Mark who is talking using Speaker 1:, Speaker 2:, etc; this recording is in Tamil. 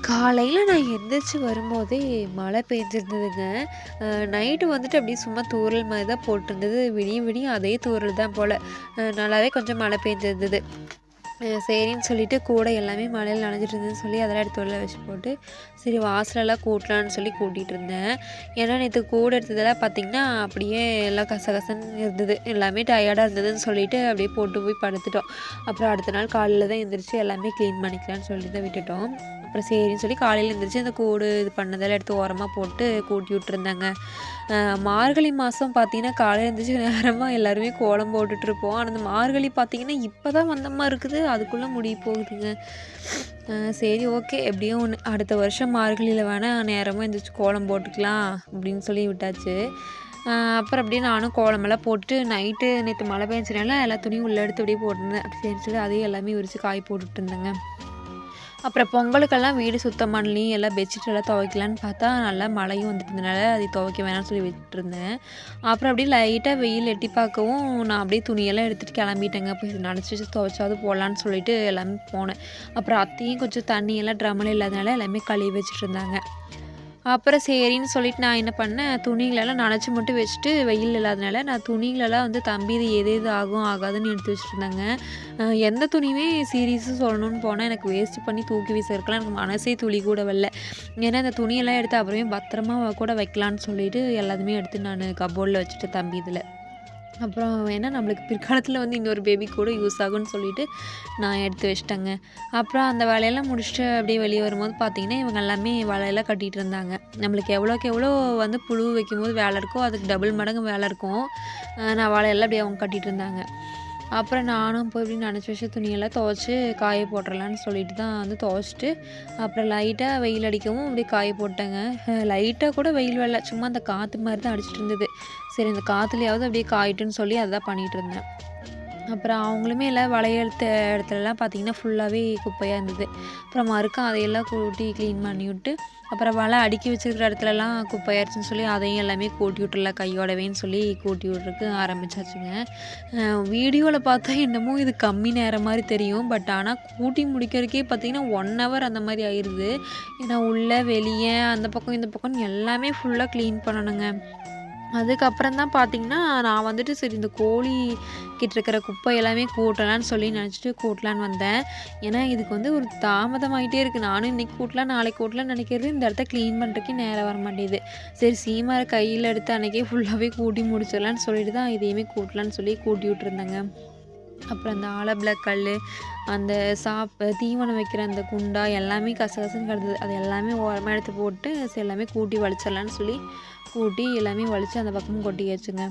Speaker 1: காலையில நான் எந்திரிச்சு வரும்போதே மழை பெஞ்சிருந்ததுங்க. நைட்டு வந்துட்டு அப்படியே சும்மா தூறல் மாரி தான் போட்டிருந்தது. விடிய விடிய அதே தூறல் தான் போல. நல்லாவே கொஞ்சம் மழை பெஞ்சிருந்தது. சரின்னு சொல்லிட்டு கூடை எல்லாமே மழையில நனைஞ்சிட்டு இருந்ததுன்னு சொல்லி அதெல்லாம் எடுத்து உள்ள வச்சு போட்டு, சரி வாசலெல்லாம் கூட்டலான்னு சொல்லி கூட்டிட்டு இருந்தேன். ஏன்னா நேத்து கூடை எடுத்ததெல்லாம் பார்த்தீங்கன்னா, அப்படியே எல்லாம் கசகசன்னு இருந்தது. எல்லாமே டயர்டா இருந்ததுன்னு சொல்லிட்டு அப்படியே போட்டு போய் படுத்துட்டோம். அப்புறம் அடுத்த நாள் காலையில தான் எந்திரிச்சு எல்லாமே க்ளீன் பண்ணிக்கலான்னு சொல்லி தான் விட்டுட்டோம். அப்புறம் சரின்னு சொல்லி காலையில எந்திரிச்சு அந்த கூடு இது பண்ணதெல்லாம் எடுத்து ஓரமா போட்டு கூட்டி விட்டுருந்தேங்க. அ மார்கழி மாதம் பார்த்தீங்கன்னா, காலையில எந்திரிச்சு நேரமா எல்லாருமே கோலம் போட்டுட்ருப்போம். ஆனா, அந்த மார்கழி பார்த்தீங்கன்னா, இப்ப தான் வந்த மாரி இருக்குது. அதுக்குள்ள முடிய போகுதுங்க. சரி ஓகே. எப்படியோ ஒண்ணு. அடுத்த வருஷம் மார்கழியில வேணா நேரமா எந்திரிச்சு கோலம் போட்டுக்கலாம் அப்படின்னு சொல்லி விட்டாச்சு. அ அப்புறம் அப்படியே நானும் கோலமெல்லாம் போட்டுட்டு நைட்டு நேத்து மழை பெஞ்சனால எல்லா துணியும் உள்ள எடுத்து அப்படியே போட்டிருந்தேன். சரின்னு சொல்லி அதையும் எல்லாமே விரிச்சு காய போட்டுட்டு இருந்தேங்க. அப்புறம் பொங்கலுக்கெல்லாம் வீடு சுத்தம் பண்ணி எல்லாம் பெட்ஷீட் எல்லாம் துவைக்கலான்னு பார்த்தா, நல்லா மழையும் வந்துட்டு இருந்தனால, அதை துவைக்க வேணாம்னு சொல்லி விட்டுருந்தேன். அப்புறம் அப்படியே லைட்டா வெயில் எட்டி பார்க்கவும், நான் அப்படியே துணியெல்லாம் எடுத்துட்டு கிளம்பிட்டேங்க. போய் நனச்சு வச்சு துவைச்சாவது போடலான்னு சொல்லிட்டு எல்லாமே போனேன். அப்புறம் அத்தையும் கொஞ்சம் தண்ணியெல்லாம் ட்ரம்மில இல்லாதனால எல்லாமே கழுவி வச்சுட்டு இருந்தாங்க. அப்புறம் சரின்னு சொல்லிட்டு நான் என்ன பண்ணேன், துணிகளெல்லாம் நனச்சு மட்டும் வச்சுட்டு, வெயில் இல்லாதனால நான் துணிகளெல்லாம் வந்து தம்பி இது எது எது ஆகும், ஆகாதுன்னு எடுத்து வச்சுருந்தேங்க. எந்த துணியுமே சீரியஸா சொல்லணும்னு போனா, எனக்கு வேஸ்ட் பண்ணி தூக்கி வீசுறதுக்குலாம் எனக்கு மனசே துளி கூட வரல. ஏன்னா, இந்த துணியெல்லாம் எடுத்து அப்புறமே பத்திரமா கூட வைக்கலான்னு சொல்லிட்டு, எல்லாத்தையுமே எடுத்து நானு கப்போர்ட்ல வச்சுட்டேன் தம்பி இதில. அப்புறம் ஏன்னா நம்மளுக்கு பிற்காலத்தில வந்து இன்னொரு பேபி கூட யூஸ் ஆகும்ன்னு சொல்லிட்டு, நான் எடுத்து வச்சுட்டேங்க. அப்புறம் அந்த வேலையெல்லாம் முடிச்சுட்டு அப்படியே வெளிய வரும்போது பார்த்தீங்கன்னா, இவங்க எல்லாமே வலையெல்லாம் கட்டிட்டு இருந்தாங்க. நம்மளுக்கு எவ்வளோக்கு எவ்வளோ வந்து புழு வைக்கும்போது வேலை இருக்கோ, அதுக்கு டபுள் மடங்கு வேலை இருக்கும். நான் வலையெல்லாம் அப்படியே அவங்க கட்டிட்டு இருந்தாங்க. அப்புறம் நானும் போய் இப்படி நனச்சு வச்ச துணியெல்லாம் துவைச்சு காய போட்டுறலான்னு சொல்லிட்டு தான் வந்து துவைச்சுட்டு, அப்புறம் லைட்டா வெயில் அடிக்கவும் அப்படியே காய போட்டேங்க. லைட்டா கூட வெயில் வரல. சும்மா அந்த காத்து மாரி தான் அடிச்சிட்டு இருந்தது. சரி இந்த காத்துலயாவது அப்படியே காயட்டும்ன்னு சொல்லி அதான் பண்ணிட்டு இருந்தேன். அப்புறம் அவங்களுமே எல்லாம் வளைய எடுத்த இடத்துலலாம் பார்த்தீங்கன்னா, ஃபுல்லாவே குப்பையா இருந்தது. அப்புறம் மறுக்கா அதையெல்லாம் கூட்டி கிளீன் பண்ணிவிட்டு, அப்புறம் வலை அடுக்கி வச்சிருக்கிற இடத்துலலாம் குப்பையாயிருச்சுன்னு சொல்லி அதையும் எல்லாமே கூட்டி விட்டுறலாம் கையோடவேன்னு சொல்லி கூட்டி விட்றதுக்கு ஆரம்பிச்சாச்சுங்க. வீடியோல பார்த்தா என்னமோ இது கம்மி நேரம் மாரி தெரியும். பட் ஆனா கூட்டி முடிக்கிறதுக்கே பார்த்தீங்கன்னா, 1 ஹவர் அந்த மாரி ஆயிருது. ஏன்னா உள்ள, வெளிய, அந்த பக்கம், இந்த பக்கம்ன்னு எல்லாமே ஃபுல்லா கிளீன் பண்ணணுங்க. அதுக்கப்புறம் தான் பார்த்தீங்கன்னா, நான் வந்துட்டு சரி இந்த கோழி கிட்ட இருக்கிற குப்பை எல்லாமே கூட்டலான்னு சொல்லி நினச்சிட்டு கூட்டலான்னு வந்தேன். ஏன்னா, இதுக்கு வந்து ஒரு தாமதமாயிட்டே இருக்கு. நானும் இன்னைக்கு கூட்டலாம், நாளைக்கு கூட்டலாம்னு நினைக்கிறது, இந்த இடத்த கிளீன் பண்ணுறதுக்கே நேரம் வர மாட்டேங்குது. சரி சீமர கையில எடுத்து அன்னைக்கே ஃபுல்லாவே கூட்டி முடிச்சிடலான்னு சொல்லிட்டு தான் இதையுமே கூட்டலான்னு சொல்லி கூட்டி விட்டுருந்தேங்க. அப்புறம் அந்த ஆலோப்ளாக் கல்லு, அந்த தீவனம் வைக்கிற அந்த குண்டா எல்லாமே கசகசன்னு கிடந்தது. அது எல்லாமே ஓரமா எடுத்து போட்டு, சரி எல்லாமே கூட்டி வலிச்சிடலான்னு சொல்லி, கூட்டி எல்லாமே வலிச்சு அந்த பக்கமும் கொட்டியாச்சுங்க.